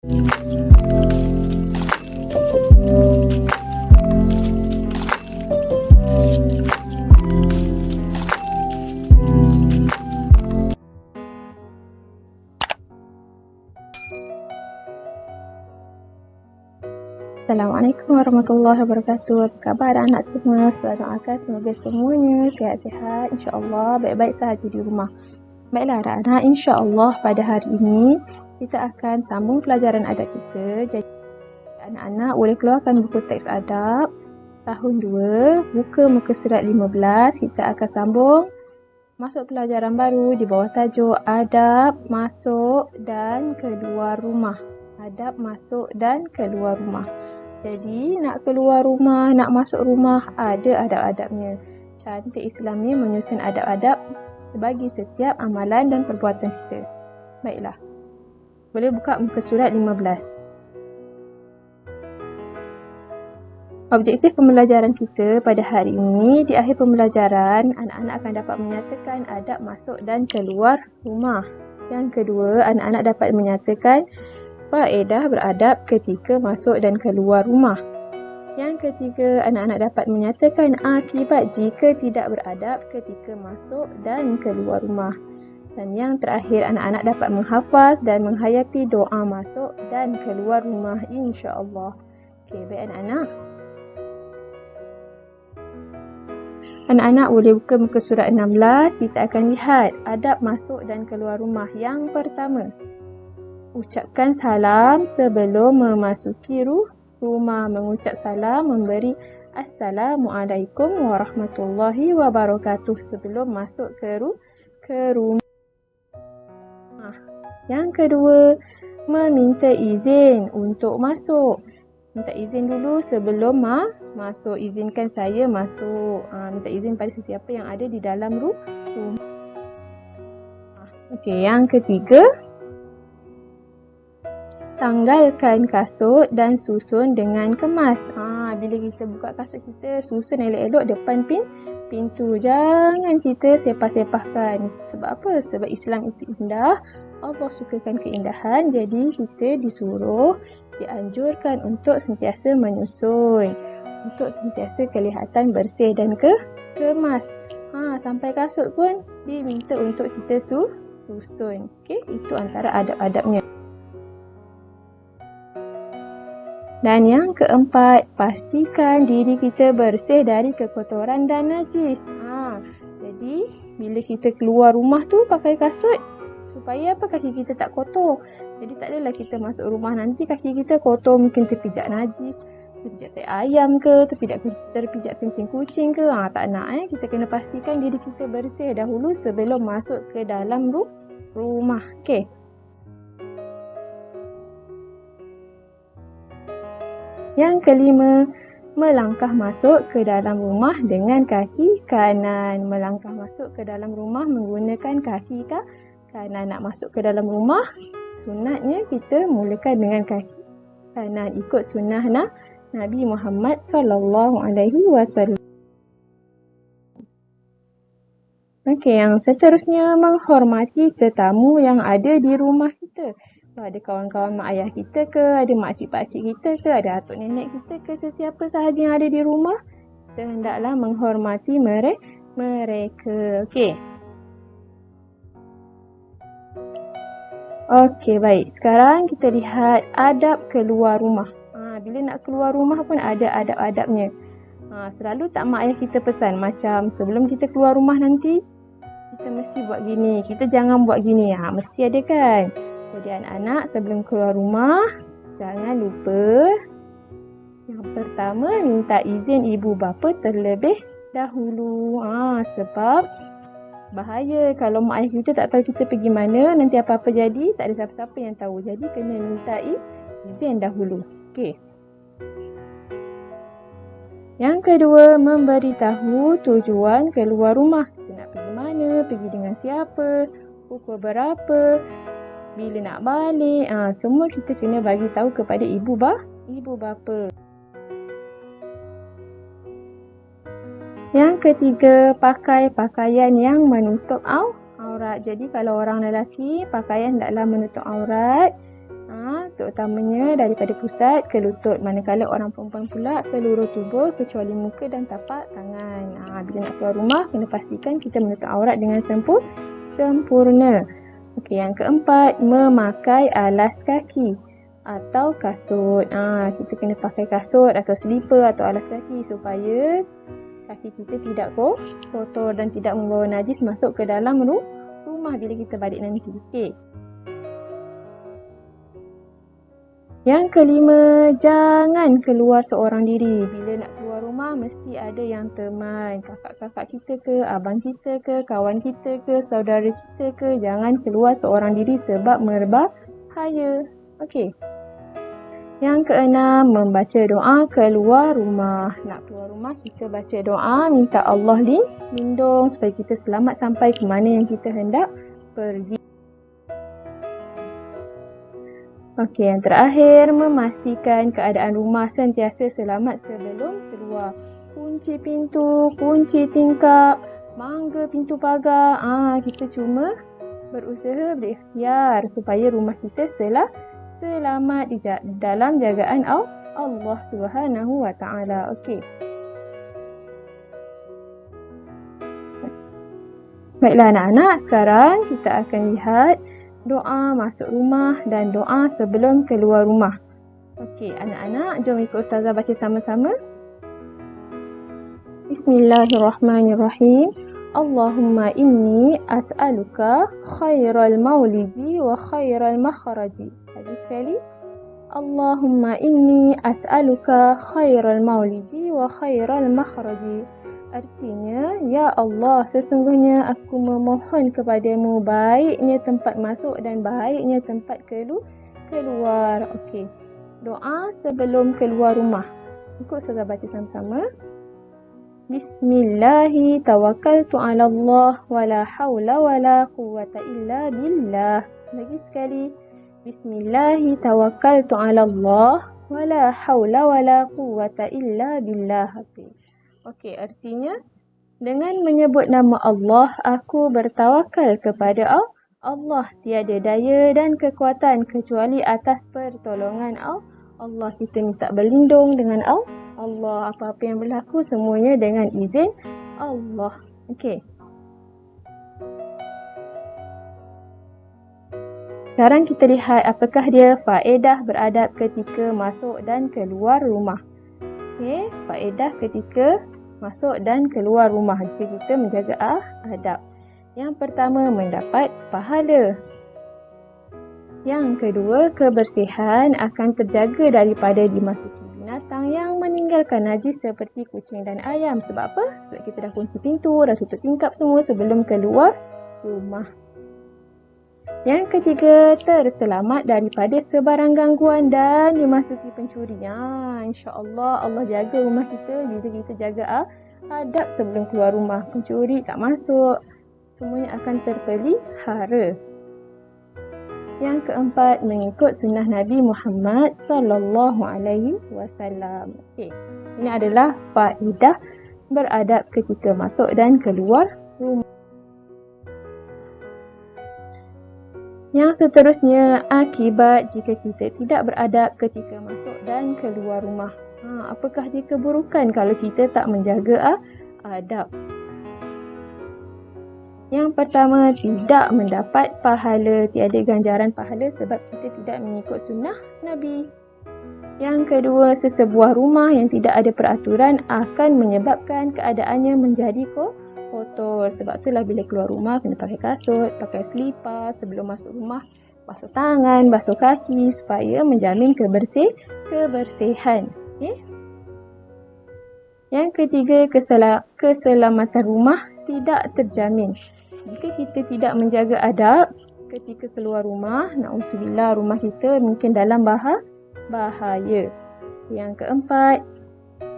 Assalamualaikum warahmatullahi wabarakatuh. Apa khabar anak semua? Saya doakan semoga semuanya sihat-sihat, insya-Allah baik-baik sahaja di rumah. Baiklah anak-anak, insya-Allah pada hari ini kita akan sambung pelajaran adab kita. Jadi anak-anak boleh keluarkan buku teks adab tahun 2, buka muka surat 15. Kita akan sambung masuk pelajaran baru di bawah tajuk adab masuk dan keluar rumah. Adab masuk dan keluar rumah. Jadi, nak keluar rumah, nak masuk rumah, ada adab-adabnya. Cantik Islam ni menyusun adab-adab bagi setiap amalan dan perbuatan kita. Baiklah. Boleh buka muka surat 15. Objektif pembelajaran kita pada hari ini, di akhir pembelajaran, anak-anak akan dapat menyatakan adab masuk dan keluar rumah. Yang kedua, anak-anak dapat menyatakan faedah beradab ketika masuk dan keluar rumah. Yang ketiga, anak-anak dapat menyatakan akibat jika tidak beradab ketika masuk dan keluar rumah. Dan yang terakhir, anak-anak dapat menghafaz dan menghayati doa masuk dan keluar rumah insya-Allah. Okey, baik anak-anak. Anak-anak boleh buka muka surat 16. Kita akan lihat adab masuk dan keluar rumah. Yang pertama, ucapkan salam sebelum memasuki rumah. Mengucap salam memberi Assalamualaikum warahmatullahi wabarakatuh sebelum masuk ke rumah. Yang kedua, meminta izin untuk masuk. Minta izin dulu sebelum masuk. Izinkan saya masuk. Minta izin pada sesiapa yang ada di dalam rumah. Okey, yang ketiga, tanggalkan kasut dan susun dengan kemas. Bila kita buka kasut kita, susun elok-elok depan pintu. Jangan kita sepah-sepahkan. Sebab apa? Sebab Islam itu indah. Allah sukakan keindahan. Jadi kita dianjurkan untuk sentiasa menyusun. Untuk sentiasa kelihatan bersih dan kemas. Sampai kasut pun diminta untuk kita susun. Okey, itu antara adab-adabnya. Dan yang keempat, pastikan diri kita bersih dari kekotoran dan najis. Jadi, bila kita keluar rumah tu pakai kasut, supaya apa? Kaki kita tak kotor. Jadi, tak adalah kita masuk rumah nanti kaki kita kotor, mungkin terpijak najis, terpijak tai ayam ke, terpijak kencing kucing ke. Tak nak. Kita kena pastikan diri kita bersih dahulu sebelum masuk ke dalam rumah. Okey. Yang kelima, melangkah masuk ke dalam rumah dengan kaki kanan. Melangkah masuk ke dalam rumah menggunakan kaki kanan. Nak masuk ke dalam rumah, sunatnya kita mulakan dengan kaki kanan. Ikut sunnah Nabi Muhammad SAW. Okey, yang seterusnya, menghormati tetamu yang ada di rumah kita. Ada kawan-kawan mak ayah kita ke, ada makcik-pakcik kita ke, ada atuk nenek kita ke, sesiapa sahaja yang ada di rumah, kita hendaklah menghormati mereka. Okey, baik. Sekarang kita lihat adab keluar rumah. Bila nak keluar rumah pun ada adab-adabnya. Selalu tak mak ayah kita pesan macam sebelum kita keluar rumah nanti, kita mesti buat gini, kita jangan buat gini. Mesti ada kan? Jadi anak-anak sebelum keluar rumah, jangan lupa yang pertama minta izin ibu bapa terlebih dahulu. Sebab bahaya kalau mak ayah kita tak tahu kita pergi mana, nanti apa-apa jadi, tak ada siapa-siapa yang tahu. Jadi kena minta izin dahulu. Okey. Yang kedua, memberitahu tujuan keluar rumah. Kita nak pergi mana, pergi dengan siapa, pukul berapa, bila nak balik, semua kita kena bagi tahu kepada ibu bapa. Yang ketiga, pakai pakaian yang menutup aurat. Jadi kalau orang lelaki, pakaian hendaklah menutup aurat. lutut utamanya daripada pusat ke lutut. Manakala orang perempuan pula seluruh tubuh kecuali muka dan tapak tangan. Bila nak keluar rumah, kena pastikan kita menutup aurat dengan sempurna. Okey, yang keempat, memakai alas kaki atau kasut. Kita kena pakai kasut atau slipper atau alas kaki supaya kaki kita tidak kotor dan tidak membawa najis masuk ke dalam rumah bila kita balik nanti. Okey. Yang kelima, jangan keluar seorang diri. Bila nak keluar rumah, mesti ada yang teman. Kakak-kakak kita ke, abang kita ke, kawan kita ke, saudara kita ke. Jangan keluar seorang diri sebab berbahaya. Okey. Yang keenam, membaca doa keluar rumah. Nak keluar rumah, kita baca doa, minta Allah lindung supaya kita selamat sampai ke mana yang kita hendak pergi. Okey, yang terakhir, memastikan keadaan rumah sentiasa selamat sebelum keluar. Kunci pintu, kunci tingkap, mangga pintu pagar. Kita cuma berusaha berikhtiar supaya rumah kita selamat di dalam jagaan Allah Subhanahu Wa Taala. Okey. Baiklah anak-anak, sekarang kita akan lihat doa masuk rumah dan doa sebelum keluar rumah. Okey, anak-anak, jom ikut Ustazah baca sama-sama. Bismillahirrahmanirrahim. Allahumma inni as'aluka khairal maulidi wa khairal makhraji. Lagi sekali. Allahumma inni as'aluka khairal maulidi wa khairal makhraji. Artinya, ya Allah, sesungguhnya aku memohon kepadamu baiknya tempat masuk dan baiknya tempat keluar. Okey. Doa sebelum keluar rumah. Ikut saya baca sama-sama. Bismillahi tawakkaltu ala Allah wa la hawla wa la quwwata illa billah. Lagi sekali. Bismillahi tawakkaltu ala Allah wa la hawla wa la quwwata illa billah. Okey, artinya dengan menyebut nama Allah, aku bertawakal kepada Allah. Tiada daya dan kekuatan kecuali atas pertolongan Allah. Kita minta berlindung dengan Allah. Apa-apa yang berlaku semuanya dengan izin Allah. Okey. Sekarang kita lihat apakah dia faedah beradab ketika masuk dan keluar rumah. Okey, faedah ketika masuk dan keluar rumah jika kita menjaga adab. Yang pertama, mendapat pahala. Yang kedua, kebersihan akan terjaga daripada dimasuki binatang yang meninggalkan najis seperti kucing dan ayam. Sebab apa? Sebab kita dah kunci pintu, dah tutup tingkap semua sebelum keluar rumah. Yang ketiga, terselamat daripada sebarang gangguan dan dimasuki pencuri. InsyaAllah Allah jaga rumah kita bila kita jaga adab sebelum keluar rumah. Pencuri tak masuk. Semuanya akan terpelihara. Yang keempat, mengikut sunnah Nabi Muhammad SAW. Okey, ini adalah faedah beradab ketika masuk dan keluar rumah. Yang seterusnya, akibat jika kita tidak beradab ketika masuk dan keluar rumah. Apakah dia keburukan kalau kita tak menjaga adab? Yang pertama, tidak mendapat pahala, tiada ganjaran pahala sebab kita tidak mengikut sunnah Nabi. Yang kedua, sesebuah rumah yang tidak ada peraturan akan menyebabkan keadaannya menjadi kotor. Sebab itulah bila keluar rumah kena pakai kasut, pakai selipar sebelum masuk rumah, basuh tangan, basuh kaki supaya menjamin kebersihan. Okay? Yang ketiga, keselamatan rumah tidak terjamin. Jika kita tidak menjaga adab ketika keluar rumah, na'udzubillah, rumah kita mungkin dalam bahaya. Yang keempat,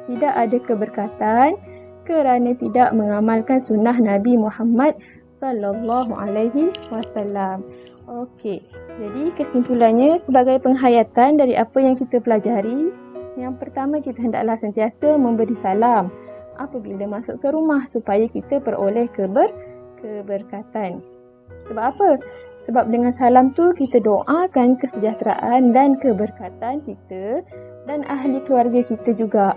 tidak ada keberkatan kerana tidak mengamalkan sunnah Nabi Muhammad SAW. Okey, jadi kesimpulannya sebagai penghayatan dari apa yang kita pelajari, yang pertama, kita hendaklah sentiasa memberi salam apabila masuk ke rumah supaya kita peroleh keberkatan. Sebab apa? Sebab dengan salam tu kita doakan kesejahteraan dan keberkatan kita dan ahli keluarga kita juga.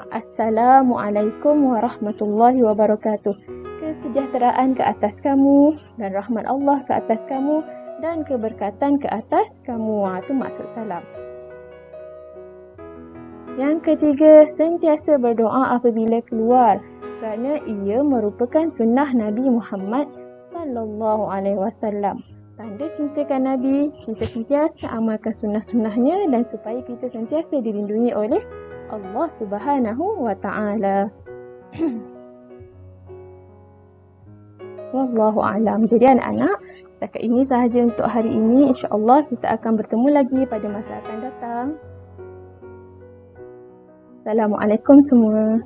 Assalamualaikum warahmatullahi wabarakatuh. Kesejahteraan ke atas kamu dan rahmat Allah ke atas kamu dan keberkatan ke atas kamu. Itu maksud salam. Yang ketiga, sentiasa berdoa apabila keluar kerana ia merupakan sunnah Nabi Muhammad sallallahu alaihi wasallam. Tanda cintakan Nabi, kita sentiasa amalkan sunnah-sunnahnya dan supaya kita sentiasa dilindungi oleh Allah Subhanahu wa taala. Wallahu a'lam. Jadi anak-anak, setakat ini sahaja untuk hari ini. Insya-Allah kita akan bertemu lagi pada masa akan datang. Assalamualaikum semua.